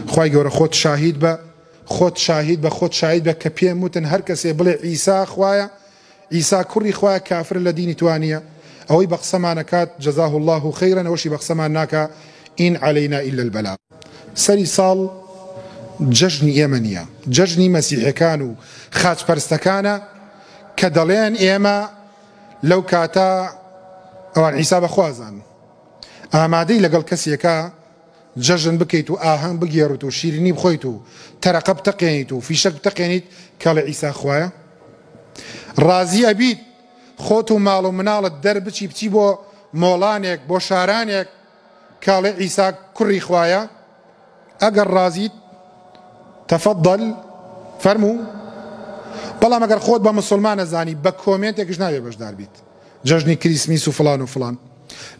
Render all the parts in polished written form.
خوای گەورە خۆت شاهید بە خۆت شاهید بە کە پێم وتن هەر کەسێ بڵێ عیسا خوایە عیسا کوڕی خوایە کافر لە دینی توانیە ئەوەی بە قسەمانەکات جەزاه الله خەیرەن ئەوەشی بە قسەمان ناکە ئین عەلەینا ئیلا البەلاغ. سەری ساڵ جەژنی ئێمە نییە، جەژنی مەسیحەکان و خاچپەرستەکانە کە دەڵێن ئێمە لەو کاتە ئەوان عیسا بەخوازان ئامادەی لەگەڵ کەسێکە جەژن بکەیت و ئاهەنگ بگێڕیت و شیرینی بخۆیت و تەرەقە بتەقێنیت و فیشەک بتەقێنیت کە لە عیسا خوایە. ڕازی ئەبیت خۆت و ماڵ و مناڵت دەربچی بچی بۆ مۆڵانێک بۆ شارانێک کاڵێ عیسا کوڕی خوایە. ئەگەر ڕازیت تەفەضەل فەرموو، بەڵام ئەگەر خۆت بە مسلمانە زانی بە کۆمنتێکش ناوێ بەشدار بیت جەژنی کریسمیس و فلان و فلان.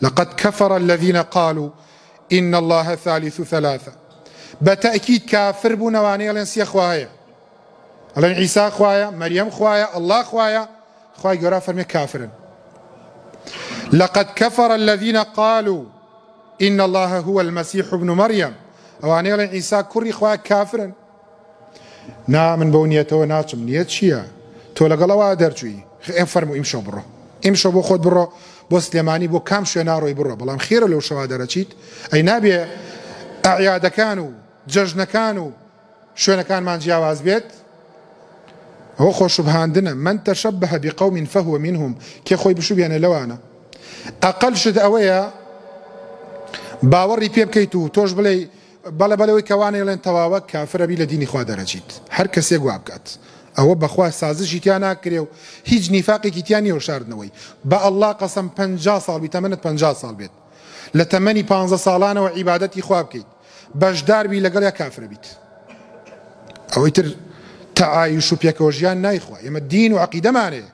لقد كفر الذين قالوا إن الله ثالث ثلاثة. بتأكيد كافر بونواني الانسيا خوايا الان عيسى خوايا مريم خوايا الله خوايا خوايا قرا فرمي كافرا. لقد كفر الذين قالوا إن الله هو المسيح ابن مريم اواني الان عيسى كري خوايا كافرا. نا من بونيته ناچم نيت شيا تو لقلوا درجوي فرمو امشوا برو امشوا بو خود برو بۆ سلێمانی بۆ کام شوێناڕۆی بڕۆ، بەڵام خێرە لەو شەوا دەرەچیت ئەی نابێ ئەعیادەکان و جەژنەکان و شوێنەکانمان جیاواز بێت. ئەوە خۆشبهاندنە من تەشەبەه بقەوم فەهوە منهم کێ خۆی بشوبێنێ لەوانە. ئەقەل شت ئەوەیە باوەڕی پێ بکەیت و تۆش بڵێ بەڵێ بەلەوەی کەوانێ لێن تەواوە کافرەبی لە دینی خوا دەرەچیت، هەر کەسێک وا بکات. ئەوە بەخوا سازشی تیان ناکرێ و هیچ نیفاقێکی تیان نیە و شاردنەوەی. بە ئەڵڵا قەسەم 50 ساڵ بی تەمەنت 50 ساڵ بێت لە تەمەنی 15 ساڵانەوە عیبادەتی خوا بکەیت بەشدار بی لەگەڵ یا کافرە بیت. ئەوەی تر تەعایش و پێکەوەژیان نایخوا. ئێمە دین و عەقیدەمانەیە،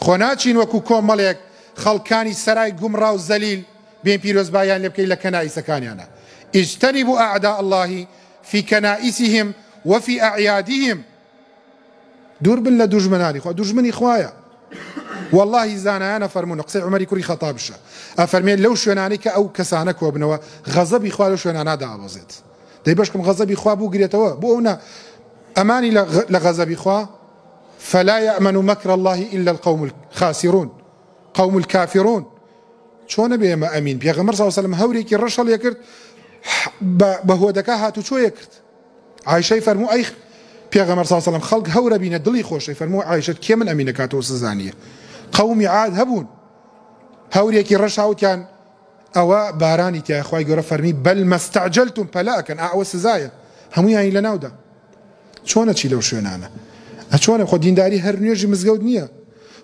خۆ ناچین وەکو کۆمەڵێک خەڵکانی سەرای گومڕا و زەلیل بێن پیرۆزبایان لێ بکەی لە کەنائیسەکانیانە. اجتنبوا أعداء الله في كنائسهم وفي أعيادهم. دور بن لە دوژمنانی خوا، دوژمنی خوایە. والله زانایانە فەرمونە قسەی عومەری کوڕی خەتابشە ئەفەرمێن لەو شوێنانەی کە ئەو کەسانە کۆبنەوە غەزەبی خوا لەو شوێنانە دابەزێت. دەی بەشکم غەزەبی خوا بووگرێتەوە بۆ ئەوە ئەمانی لە غەزەبی خوا. فلا يأمن مكر الله إلا القوم الخاسرون قوم الكافرون. چۆنە بێ ئێمە ئەمین؟ پێغەمبەر صلی الله علیه وسلم هەورێکی ڕەشەڵ لێ کرد بە هۆدەکە هاتو چۆیە کرد. عایشەی فەرموو ئەی پێغەمبەر صلی الله علیه وسلم خەڵک هەورە بینە دڵی خۆشەی فەرموو عایشەت کێ من ئەمینە کاتەوە سزانیە. قەومی عاد هەبوون هەورێکی ڕەش هاوتیان ئەوە بارانی تایە خوای گەورە فەرمی بەل مەستەعجەلتم پەلا ئەکەن ئەوە سزایە هەموویانی لەناودا. چۆنە چی لەو شوێنانە؟ چۆنە خۆ دینداری هەر نوێژی مزگەوت نییە،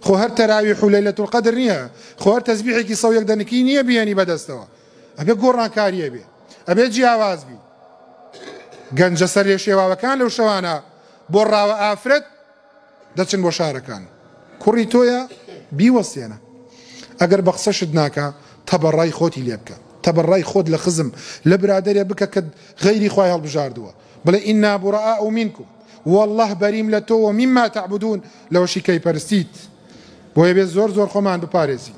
خۆ هەر تەراویح و لەیلەتول قەدر نییە، خۆ هەر تەسبیحێکی سەو یەک دەنگی نییە بیانی بەدەستەوە. ئەبێ گۆڕانکاریە بێ، ئەبێ جیاواز بی. گەنجە سەر لێ شێواوەکان لەو شەوانە بۆ ڕاوە ئافرەت دەچن بۆ شارەکان. کوڕی تۆیە بیوەسێنە. ئەگەر بە قسەشت ناکە تەبەڕای خۆتی لێ بکە، تەبەڕای خۆت لە خزم لە برادەرێ بکە کە غەیری خوای هەڵبژاردووە. بڵێ ئینا بوڕەئا منکم والله بەریم لە تۆ و مما تعبدون لەوەشی کەی پەرستیت. بۆیە بێت زۆر زۆر خۆمان بپارێزین.